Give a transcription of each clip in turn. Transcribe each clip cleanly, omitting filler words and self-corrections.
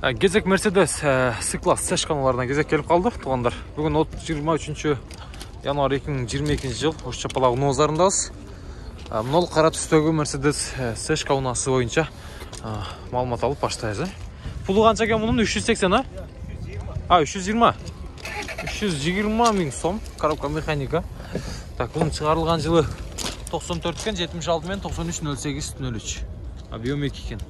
Кезек Mercedes C-класс сешканаларына кезек келіп қалды, туғандар. Бүгін 23 январь 2022 жыл осы Чапалағы Нозарындамыз. Мынау қара түстегі Mercedes сешканасы бойынша малымат алып баштайыз. Пұлы қанша екен мұның? 380, а? 320. 320 мың сом, коробка механика. Так, бұның шығарылған жылы 94 кен, 76 мен 93.08.03. Объем 2 кен.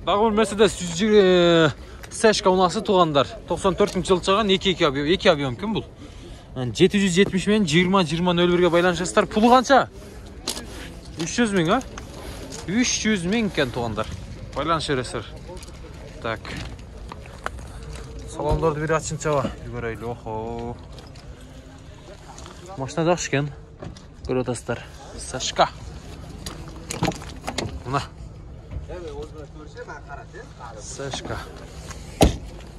Дағы бір Mercedes сешка унасы туғандар. 94 жыл чаған 2 объем кім бұл? 770 мен 20-20-01-ге байланышастар. Пұлы қанша? 300 мың, а? 300 мың кен туғандар. Байланыш ересір. Так. Салондарды бір атшыншаға. Үйгөрәйлі, охо. Машина жақшы кен. Көротастар. Сешка. Мұна. Сешка.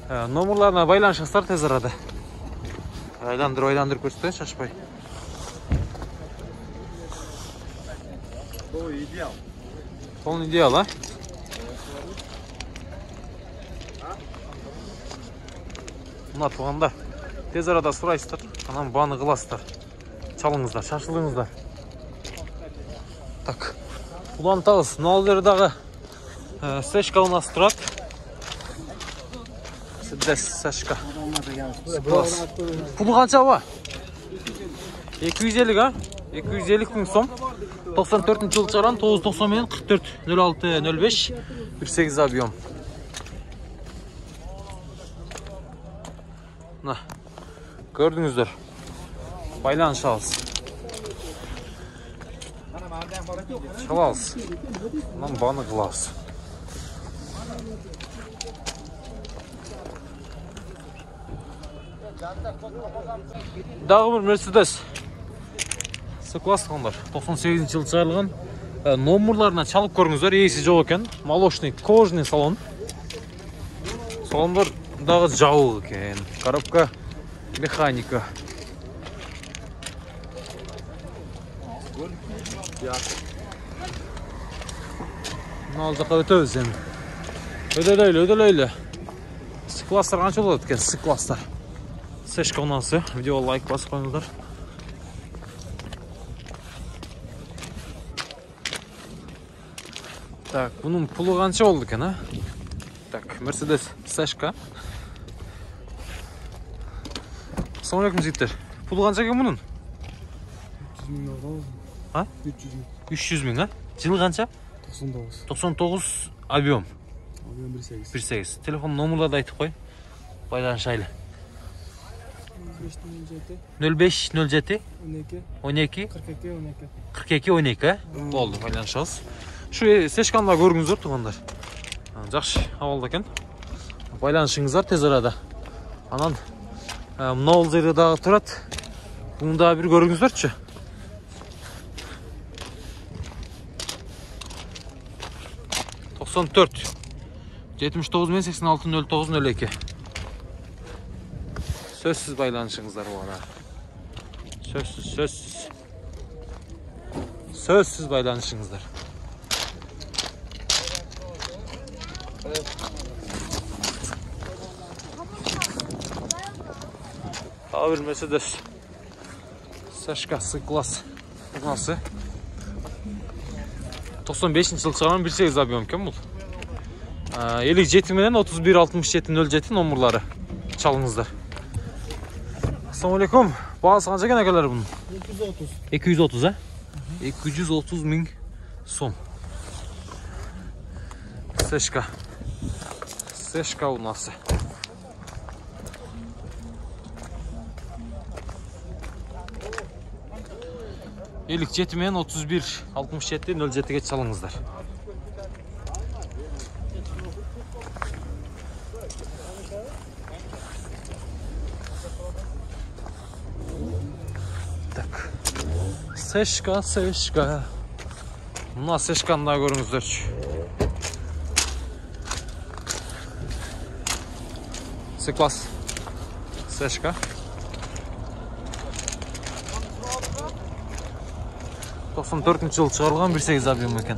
Номерларына байланышастар тез арада. Айландырып көрсетті, шашпай. Полный идеал, а? Мұна туғандар. Тез арада сұрайсыздар. Анан баны қыласыздар. Чалыңыздар, шашылыңыздар. Так. Ұлантағыз. Налдердағы сешка у нас тұрады. Сешка. Пұлы қанша ба? 250, а? 250 мың сом. 94 жыл шығаран 990 мен 44-06-05 18 объем. На, көрдіңіздер. Байланыш алыз. Шалалыз. Мұнан баны қылауыз. Дағы бір Mercedes C-класс тұғандар. 98 жыл шығарылған. Номерларына чалып көріңіздер. Есі жоқ екен. Молочный, кожный салон. Салондар дағы жауы екен. Коробка механика. Мынау жаққа өтөбіз енді. Өтелейлі. C-класстар қанша болады екен? C-класстар. Сешка унасы. Видео лайк басып қойыңыздар. Так, бұның пұлы қанша болды екен, а? Так, Mercedes сешка. Ассалаумалейкум жігіттер. Пұлы қанша екен бұның? 300 мың, а? Жыл қанша? 99 объем. 1.8. Телефон номерларды айтып қой. Байланышайлы. 0507 12 42 12. Болды, байланышыңыз. Шу сешканға көріңіздер туғандар. Жақшы ауылда екен. Байланышыңыздар тез арада. Анан мынау жердегі тұрады. Бұны да бір көріңіздерші. ...94 79 мен 86-09-02. Сөзсіз байланышыңыздар оғана. Сөзсіз байланышыңыздар. Ағы бір Mercedes сешка C-класс ұнасы. 95 жыл шығарған 1.8 объем кен бұл. 57 менен 31-67-07 номерлары чалыңыздар. Ассалаумалейкум. Бағасы қанша екен әкелер бұның? 230, а? 230 мың сом. Сешка ұнасы. Елік 7 мен 31-67-07-ге чалыңыздар. Так. Сешка. Мына сешканы да көріңіздерші. C-класс сешка. 94-жылы шығарылған 1.8 объем екен.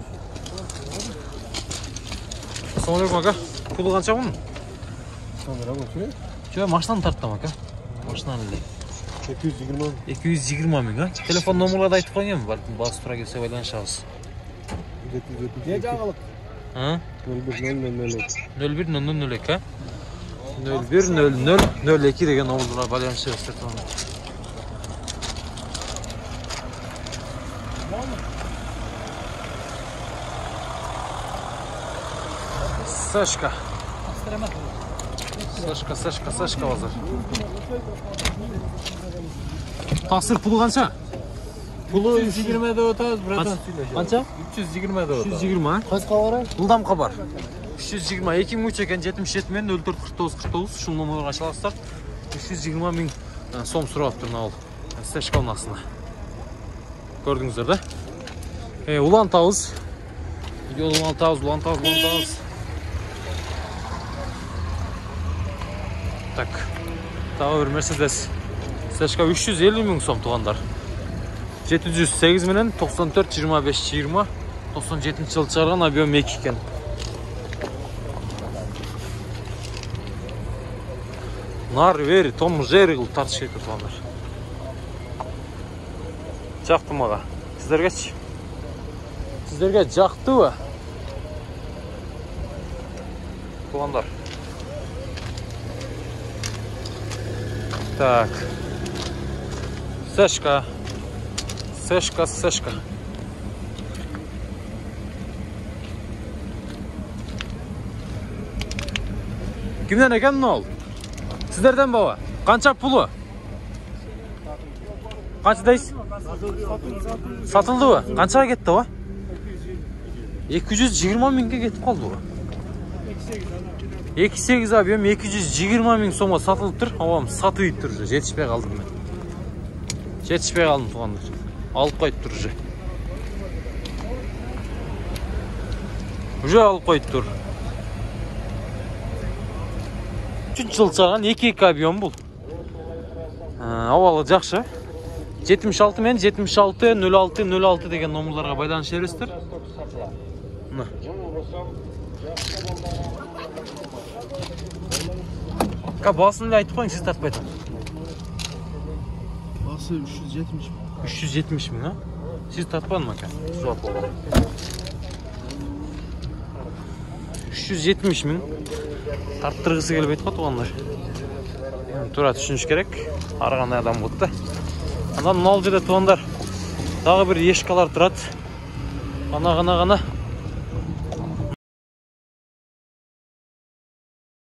Ассалаумалейкум ака. Пулы қанша бұның? Жоқ, машинаны тарттым ака. Машинаны ілді. 220 мың, а? Телефон номерларды айтып қойын ем, басы тұра келсе байланышамыз. 01-00-02, 01-00-02 деген номерларға байланышамыз. Сашка. Сашка базар. Тақсыр пұлы қанша? Пұлы 120 деп отаз, братан. Қанша? 320 деп отаз. 320, Қасқа қарай? Жылдам қабар. 320, 2003 екен 77 мен 04-49-49 шын номерға шаластар. 320 мың сом сұрап тұрын ауыл. Сашканың астына. Көрдіңіздер да? Улан тауыз. Улан тауыз. Так, тағы бір Мерседес. Сашка 350 мың сом туғандар. 708 менен 94-25-20 97 жылы шығарған объем 2 екен. Нар вери, том жері қыл тартыш керек туғандар. Жақты маға. Сіздерге жақты ва? Туғандар. Так. Сашка. Kimden ekan ne ol? Sizlerden baba. Qancha pulu? Qancha deysiz? Satıldı mı? Qanchaga ketdi o? 220 mingga ketib qoldi o. 2.8 объем 220 мың сомға сатылып тұр. Авам сатып тұр уже. Жетішпей қалдым мен. Жетішпей қалдым туғандар. Алып қойып тұр уже. Уже алып қойып тұр. 3 жыл шығарған 2 объем бұл. Авалы жақсы. 76 мен 76-06-06 деген номерларға байланыс бересіздер. Басын да айтып қойың, сіз тартпай тұрып. Басы 370 мың. 370 мың, а? Сіз тартпадың ма, суат болған. 370 мың. Тарттырғысы келіп айтып туғандар. Тура түшініш керек. Арғандай адам бұтты. Андан мынау жерде туғандар. Дағы бір ешкалар тұрады. Ғана